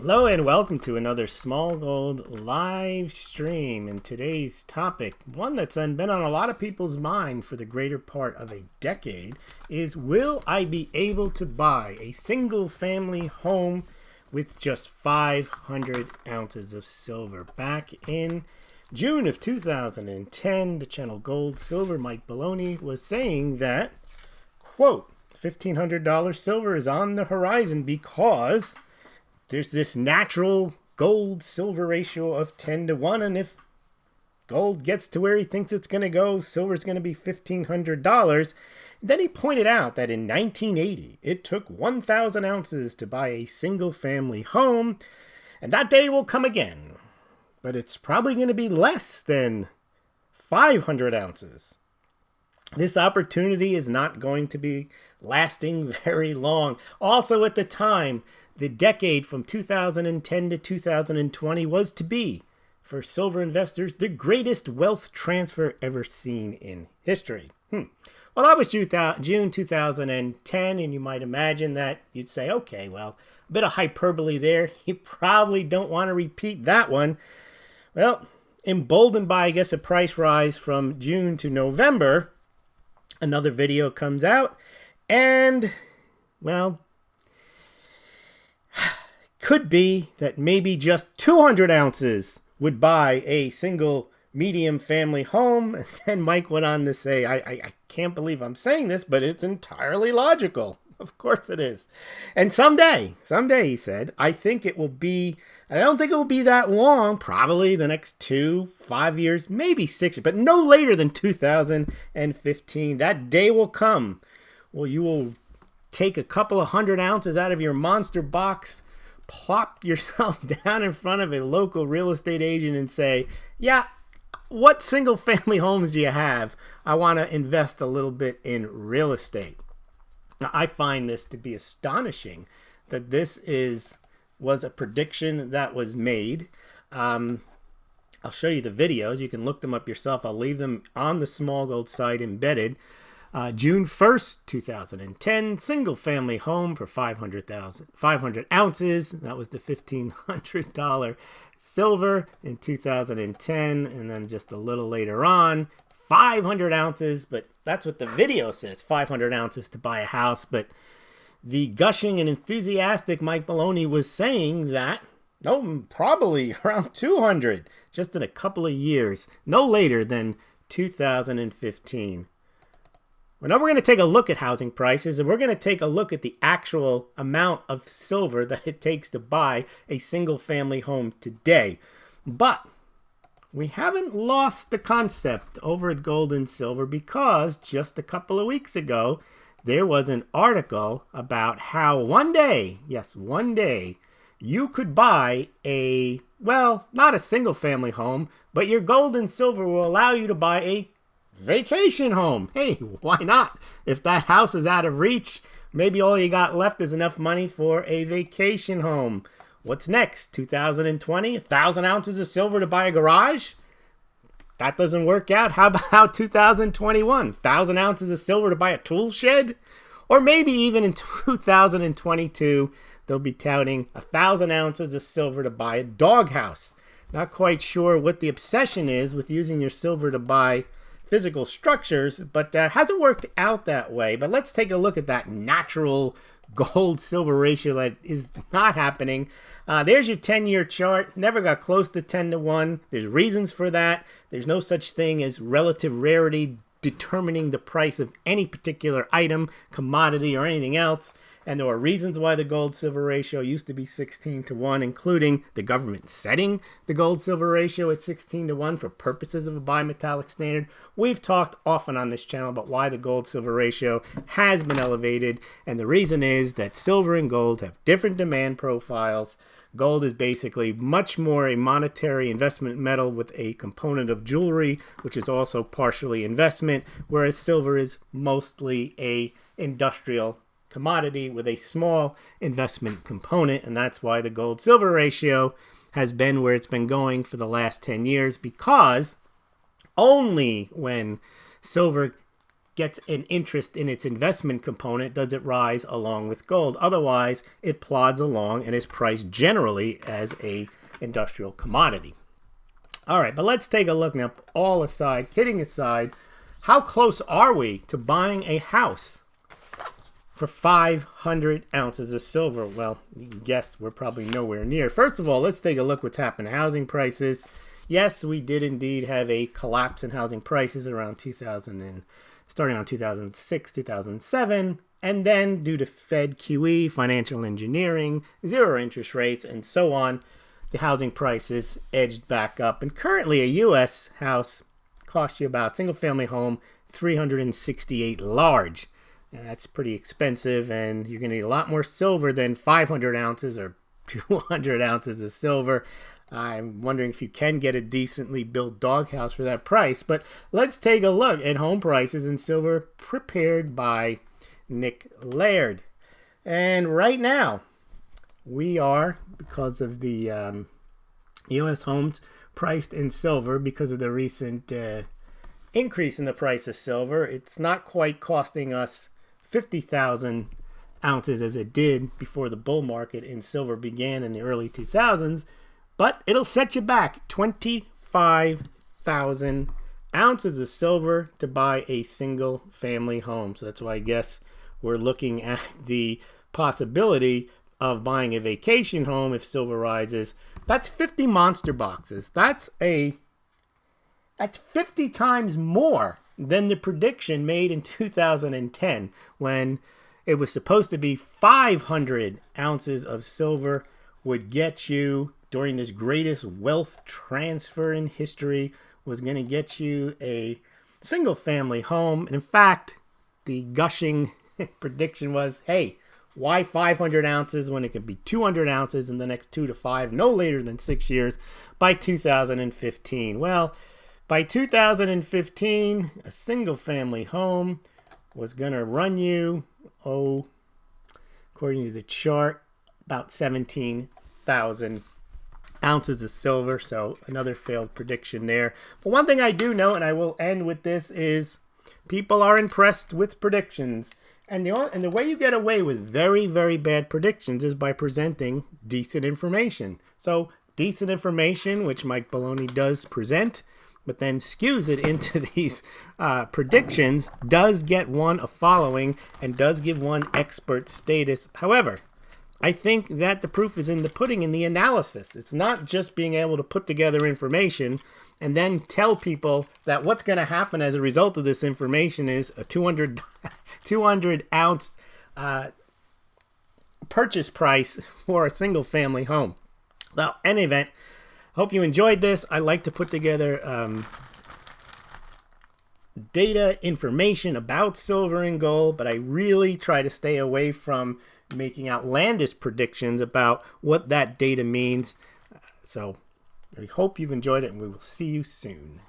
Hello and welcome to another Smaulgld live stream. And today's topic, one that's been on a lot of people's mind for the greater part of a decade, is will I be able to buy a single family home with just 500 ounces of silver? Back in June of 2010, the channel Gold Silver Mike Baloney was saying that, quote, $1,500 silver is on the horizon because there's this natural gold-silver ratio of 10 to 1, and if gold gets to where he thinks it's going to go, silver's going to be $1,500. Then he pointed out that in 1980, it took 1,000 ounces to buy a single-family home, and that day will come again. But it's probably going to be less than 500 ounces. This opportunity is not going to be lasting very long. Also, at the time, the decade from 2010 to 2020 was to be, for silver investors, the greatest wealth transfer ever seen in history. Well, that was June 2010, and you might imagine that you'd say, okay, well, a bit of hyperbole there. You probably don't want to repeat that one. Well, emboldened by, I guess, a price rise from June to November, another video comes out, and, well, could be that maybe just 200 ounces would buy a single medium family home. And then Mike went on to say, I can't believe I'm saying this, but it's entirely logical. Of course it is. And someday, he said, I don't think it will be that long, probably the next 5 years, maybe 6, but no later than 2015. That day will come. Well, you will take a couple of 100 ounces out of your monster box, plop yourself down in front of a local real estate agent and say, yeah, what single family homes do you have? I want to invest a little bit in real estate. Now, I find this to be astonishing that this was a prediction that was made. I'll show you the videos. You can look them up yourself. I'll leave them on the Smaulgld site embedded. June 1st, 2010, single family home for 500 ounces. That was the $1,500 silver in 2010. And then just a little later on, 500 ounces, but that's what the video says, 500 ounces to buy a house. But the gushing and enthusiastic Mike Baloney was saying that, no, probably around 200, just in a couple of years, no later than 2015. Well, now we're going to take a look at housing prices, and we're going to take a look at the actual amount of silver that it takes to buy a single-family home today. But we haven't lost the concept over at Gold and Silver, because just a couple of weeks ago, there was an article about how one day, yes, one day, you could buy not a single-family home, but your Gold and Silver will allow you to buy a vacation home. Hey, why not? If that house is out of reach, maybe all you got left is enough money for a vacation home. What's next? 2020? 1,000 ounces of silver to buy a garage? That doesn't work out. How about 2021? 1,000 ounces of silver to buy a tool shed? Or maybe even in 2022, they'll be touting 1,000 ounces of silver to buy a doghouse. Not quite sure what the obsession is with using your silver to buy physical structures, but hasn't worked out that way. But let's take a look at that natural gold-silver ratio that is not happening. There's your 10-year chart. Never got close to 10 to 1. There's reasons for that. There's no such thing as relative rarity determining the price of any particular item, commodity, or anything else. And there were reasons why the gold-silver ratio used to be 16 to 1, including the government setting the gold-silver ratio at 16 to 1 for purposes of a bimetallic standard. We've talked often on this channel about why the gold-silver ratio has been elevated, and the reason is that silver and gold have different demand profiles. Gold is basically much more a monetary investment metal with a component of jewelry, which is also partially investment, whereas silver is mostly a industrial commodity with a small investment component, and that's why the gold-silver ratio has been where it's been going for the last 10 years, because only when silver gets an interest in its investment component, does it rise along with gold? Otherwise, it plods along and is priced generally as a industrial commodity. All right, but let's take a look now, all aside, kidding aside, how close are we to buying a house for 500 ounces of silver? Well, you can guess we're probably nowhere near. First of all, let's take a look what's happened to housing prices. Yes, we did indeed have a collapse in housing prices around starting on 2006, 2007, and then due to Fed QE, financial engineering, zero interest rates, and so on, the housing prices edged back up. And currently a U.S. house costs you about, single-family home, $368 large. And that's pretty expensive, and you're going to need a lot more silver than 500 ounces or 200 ounces of silver. I'm wondering if you can get a decently built doghouse for that price. But let's take a look at home prices in silver prepared by Nick Laird. And right now, we are, because of the U.S. homes priced in silver, because of the recent increase in the price of silver, it's not quite costing us 50,000 ounces as it did before the bull market in silver began in the early 2000s, but it'll set you back 25,000 ounces of silver to buy a single family home. So that's why I guess we're looking at the possibility of buying a vacation home if silver rises. That's 50 monster boxes. That's 50 times more than the prediction made in 2010 when it was supposed to be 500 ounces of silver would get you, during this greatest wealth transfer in history, was going to get you a single family home. And in fact, the gushing prediction was, hey, why 500 ounces when it could be 200 ounces in the next 2 to 5, no later than 6 years, by 2015? Well, by 2015, a single family home was going to run you, according to the chart, about 17,000 ounces of silver. So another failed prediction there. But one thing I do know, and I will end with this, is people are impressed with predictions. And the way you get away with very, very bad predictions is by presenting decent information. So decent information, which Mike Baloney does present, but then skews it into these predictions, does get one a following and does give one expert status. However, I think that the proof is in the pudding, in the analysis. It's not just being able to put together information and then tell people that what's going to happen as a result of this information is a 200 ounce purchase price for a single family home. Well, in any event, hope you enjoyed this. I like to put together data, information about silver and gold, but I really try to stay away from making outlandish predictions about what that data means. So I hope you've enjoyed it, and we will see you soon.